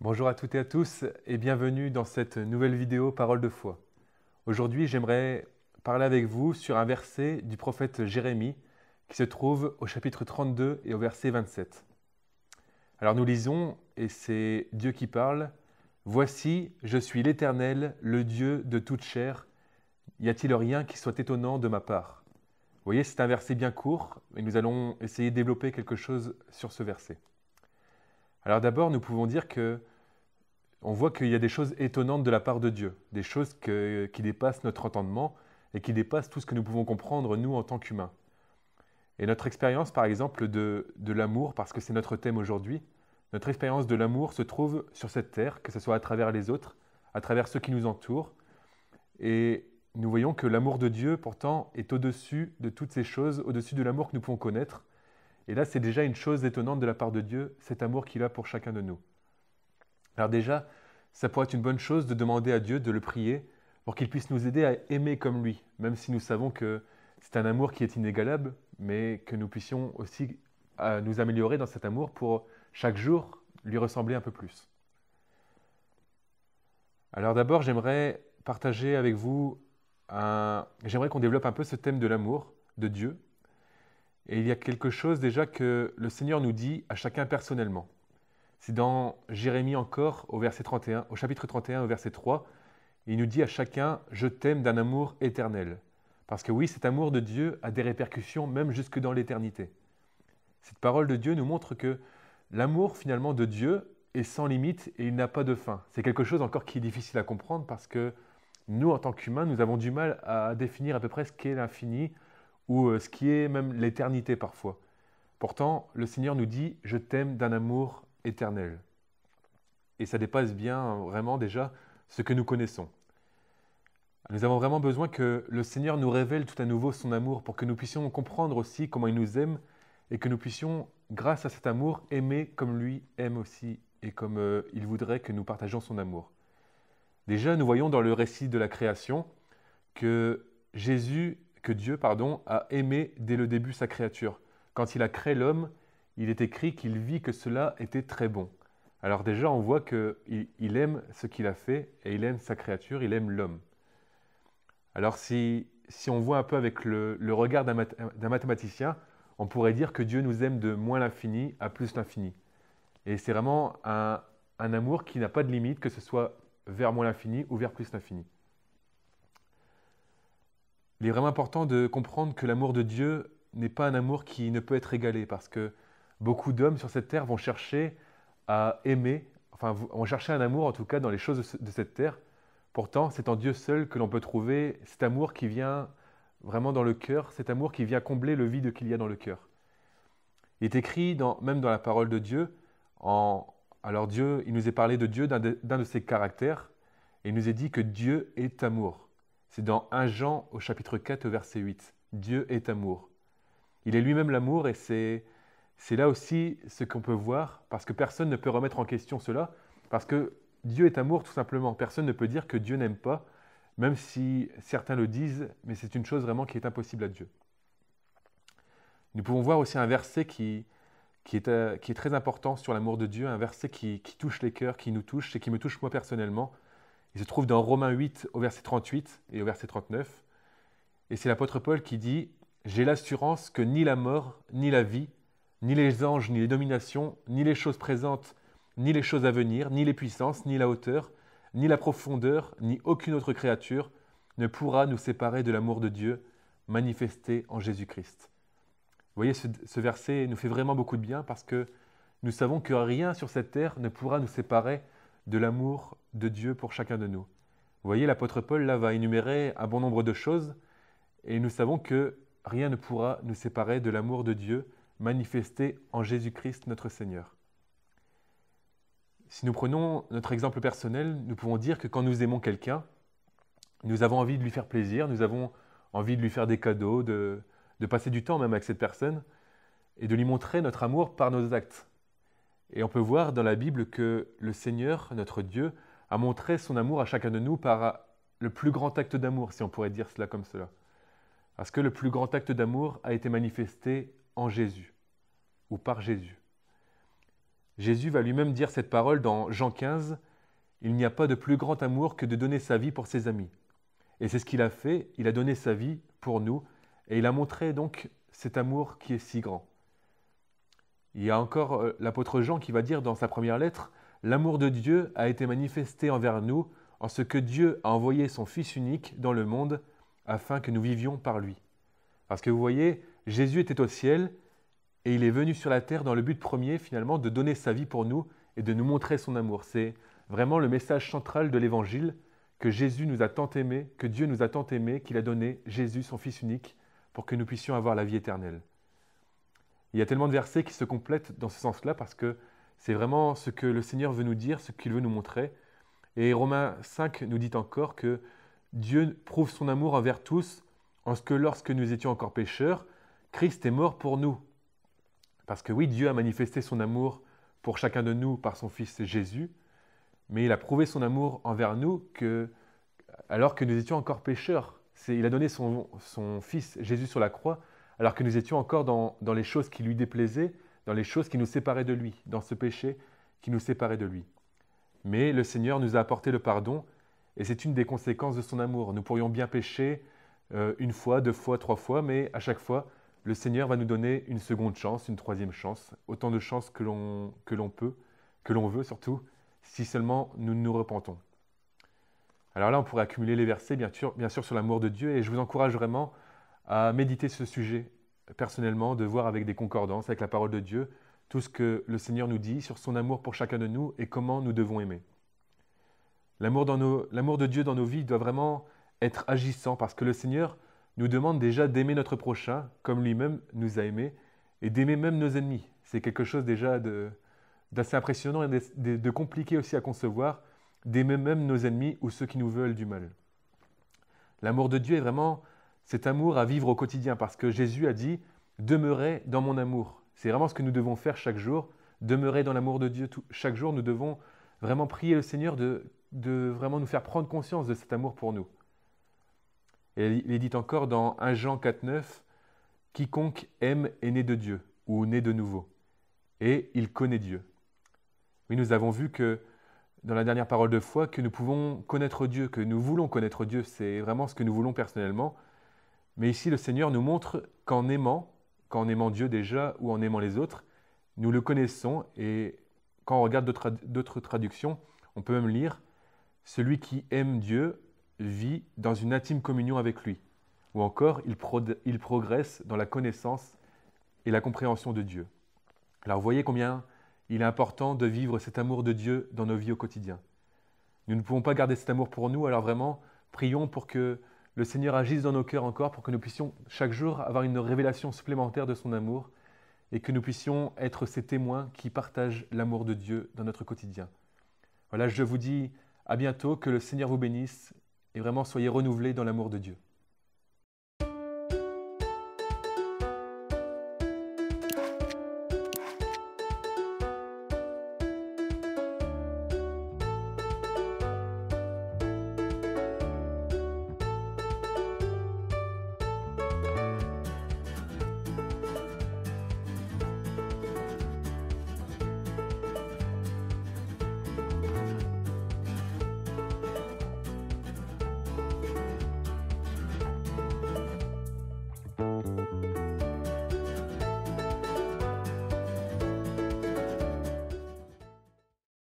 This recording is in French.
Bonjour à toutes et à tous et bienvenue dans cette nouvelle vidéo Parole de foi. Aujourd'hui, j'aimerais parler avec vous sur un verset du prophète Jérémie qui se trouve au chapitre 32 et au verset 27. Alors nous lisons, et c'est Dieu qui parle, « Voici, je suis l'Éternel, le Dieu de toute chair. Y a-t-il rien qui soit étonnant de ma part ?» Vous voyez, c'est un verset bien court et nous allons essayer de développer quelque chose sur ce verset. Alors d'abord, nous pouvons dire on voit qu'il y a des choses étonnantes de la part de Dieu, des choses qui dépassent notre entendement et qui dépassent tout ce que nous pouvons comprendre, nous, en tant qu'humains. Et notre expérience, par exemple, de l'amour, parce que c'est notre thème aujourd'hui, notre expérience de l'amour se trouve sur cette terre, que ce soit à travers les autres, à travers ceux qui nous entourent. Et nous voyons que l'amour de Dieu, pourtant, est au-dessus de toutes ces choses, au-dessus de l'amour que nous pouvons connaître. Et là, c'est déjà une chose étonnante de la part de Dieu, cet amour qu'il a pour chacun de nous. Alors déjà, ça pourrait être une bonne chose de demander à Dieu, de le prier, pour qu'il puisse nous aider à aimer comme lui, même si nous savons que c'est un amour qui est inégalable, mais que nous puissions aussi nous améliorer dans cet amour pour chaque jour lui ressembler un peu plus. Alors d'abord, j'aimerais partager avec vous, j'aimerais qu'on développe un peu ce thème de l'amour de Dieu. Et il y a quelque chose déjà que le Seigneur nous dit à chacun personnellement. C'est dans Jérémie encore, au chapitre 31, au verset 3, il nous dit à chacun « Je t'aime d'un amour éternel ». Parce que oui, cet amour de Dieu a des répercussions même jusque dans l'éternité. Cette parole de Dieu nous montre que l'amour finalement de Dieu est sans limite et il n'a pas de fin. C'est quelque chose encore qui est difficile à comprendre parce que nous, en tant qu'humains, nous avons du mal à définir à peu près ce qu'est l'infini ou ce qui est même l'éternité parfois. Pourtant, le Seigneur nous dit « Je t'aime d'un amour éternel ». Et ça dépasse bien vraiment déjà ce que nous connaissons. Nous avons vraiment besoin que le Seigneur nous révèle tout à nouveau son amour pour que nous puissions comprendre aussi comment il nous aime et que nous puissions, grâce à cet amour, aimer comme lui aime aussi et comme il voudrait que nous partagions son amour. Déjà, nous voyons dans le récit de la création que Dieu a aimé dès le début sa créature. Quand il a créé l'homme, il est écrit qu'il vit que cela était très bon. Alors déjà, on voit qu'il aime ce qu'il a fait et il aime sa créature, il aime l'homme. Alors si on voit un peu avec le regard d'un mathématicien, on pourrait dire que Dieu nous aime de moins l'infini à plus l'infini. Et c'est vraiment un amour qui n'a pas de limite, que ce soit vers moins l'infini ou vers plus l'infini. Il est vraiment important de comprendre que l'amour de Dieu n'est pas un amour qui ne peut être égalé, parce que beaucoup d'hommes sur cette terre vont chercher à aimer, enfin vont chercher un amour en tout cas dans les choses de cette terre. Pourtant, c'est en Dieu seul que l'on peut trouver cet amour qui vient vraiment dans le cœur, cet amour qui vient combler le vide qu'il y a dans le cœur. Il est écrit même dans la parole de Dieu, alors Dieu, il nous est parlé de Dieu, d'un de ses caractères, et il nous est dit que Dieu est amour. C'est dans 1 Jean au chapitre 4 au verset 8. Dieu est amour. Il est lui-même l'amour et c'est là aussi ce qu'on peut voir, parce que personne ne peut remettre en question cela, parce que Dieu est amour tout simplement. Personne ne peut dire que Dieu n'aime pas, même si certains le disent, mais c'est une chose vraiment qui est impossible à Dieu. Nous pouvons voir aussi un verset qui est très important sur l'amour de Dieu, un verset qui touche les cœurs, qui nous touche et qui me touche moi personnellement. Il se trouve dans Romains 8 au verset 38 et au verset 39. Et c'est l'apôtre Paul qui dit « J'ai l'assurance que ni la mort, ni la vie, ni les anges, ni les dominations, ni les choses présentes, ni les choses à venir, ni les puissances, ni la hauteur, ni la profondeur, ni aucune autre créature ne pourra nous séparer de l'amour de Dieu manifesté en Jésus-Christ. » Vous voyez, ce verset nous fait vraiment beaucoup de bien parce que nous savons que rien sur cette terre ne pourra nous séparer de l'amour de Dieu pour chacun de nous. Vous voyez, l'apôtre Paul là va énumérer un bon nombre de choses et nous savons que rien ne pourra nous séparer de l'amour de Dieu manifesté en Jésus-Christ notre Seigneur. Si nous prenons notre exemple personnel, nous pouvons dire que quand nous aimons quelqu'un, nous avons envie de lui faire plaisir, nous avons envie de lui faire des cadeaux, de passer du temps même avec cette personne. et de lui montrer notre amour par nos actes. Et on peut voir dans la Bible que le Seigneur, notre Dieu, a montré son amour à chacun de nous par le plus grand acte d'amour, si on pourrait dire cela comme cela. Parce que le plus grand acte d'amour a été manifesté en Jésus, ou par Jésus. Jésus va lui-même dire cette parole dans Jean 15, « Il n'y a pas de plus grand amour que de donner sa vie pour ses amis. » Et c'est ce qu'il a fait, il a donné sa vie pour nous, et il a montré donc cet amour qui est si grand. Il y a encore l'apôtre Jean qui va dire dans sa première lettre, « L'amour de Dieu a été manifesté envers nous en ce que Dieu a envoyé son Fils unique dans le monde afin que nous vivions par lui. » Parce que vous voyez, Jésus était au ciel et il est venu sur la terre dans le but premier finalement de donner sa vie pour nous et de nous montrer son amour. C'est vraiment le message central de l'Évangile que Jésus nous a tant aimés, que Dieu nous a tant aimés qu'il a donné Jésus, son Fils unique, pour que nous puissions avoir la vie éternelle. Il y a tellement de versets qui se complètent dans ce sens-là parce que c'est vraiment ce que le Seigneur veut nous dire, ce qu'il veut nous montrer. Et Romains 5 nous dit encore que Dieu prouve son amour envers tous en ce que lorsque nous étions encore pécheurs, Christ est mort pour nous. Parce que oui, Dieu a manifesté son amour pour chacun de nous par son Fils Jésus, mais il a prouvé son amour envers nous alors que nous étions encore pécheurs. Il a donné son Fils Jésus sur la croix alors que nous étions encore dans les choses qui lui déplaisaient, dans les choses qui nous séparaient de lui, dans ce péché qui nous séparait de lui. Mais le Seigneur nous a apporté le pardon et c'est une des conséquences de son amour. Nous pourrions bien pécher une fois, 2 fois, 3 fois, mais à chaque fois, le Seigneur va nous donner une seconde chance, une troisième chance, autant de chances que l'on peut, que l'on veut surtout, si seulement nous nous repentons. Alors là, on pourrait accumuler les versets, bien sûr sur l'amour de Dieu, et je vous encourage vraiment à méditer ce sujet personnellement, de voir avec des concordances, avec la parole de Dieu, tout ce que le Seigneur nous dit sur son amour pour chacun de nous et comment nous devons aimer. L'amour de Dieu dans nos vies doit vraiment être agissant parce que le Seigneur nous demande déjà d'aimer notre prochain comme lui-même nous a aimés et d'aimer même nos ennemis. C'est quelque chose déjà d'assez impressionnant et de compliqué aussi à concevoir, d'aimer même nos ennemis ou ceux qui nous veulent du mal. L'amour de Dieu est vraiment cet amour à vivre au quotidien parce que Jésus a dit « Demeurez dans mon amour ». C'est vraiment ce que nous devons faire chaque jour, demeurer dans l'amour de Dieu. Chaque jour, nous devons vraiment prier le Seigneur de vraiment nous faire prendre conscience de cet amour pour nous. Et il est dit encore dans 1 Jean 4, 9, « Quiconque aime est né de Dieu ou né de nouveau, et il connaît Dieu. » Oui, nous avons vu que dans la dernière parole de foi, que nous pouvons connaître Dieu, que nous voulons connaître Dieu, c'est vraiment ce que nous voulons personnellement. Mais ici, le Seigneur nous montre qu'en aimant Dieu déjà ou en aimant les autres, nous le connaissons et quand on regarde d'autres traductions, on peut même lire « Celui qui aime Dieu vit dans une intime communion avec lui » ou encore « Il progresse dans la connaissance et la compréhension de Dieu ». Alors vous voyez combien il est important de vivre cet amour de Dieu dans nos vies au quotidien. Nous ne pouvons pas garder cet amour pour nous, alors vraiment, prions pour que le Seigneur agisse dans nos cœurs encore, pour que nous puissions chaque jour avoir une révélation supplémentaire de son amour et que nous puissions être ces témoins qui partagent l'amour de Dieu dans notre quotidien. Voilà, je vous dis à bientôt, que le Seigneur vous bénisse et vraiment soyez renouvelés dans l'amour de Dieu.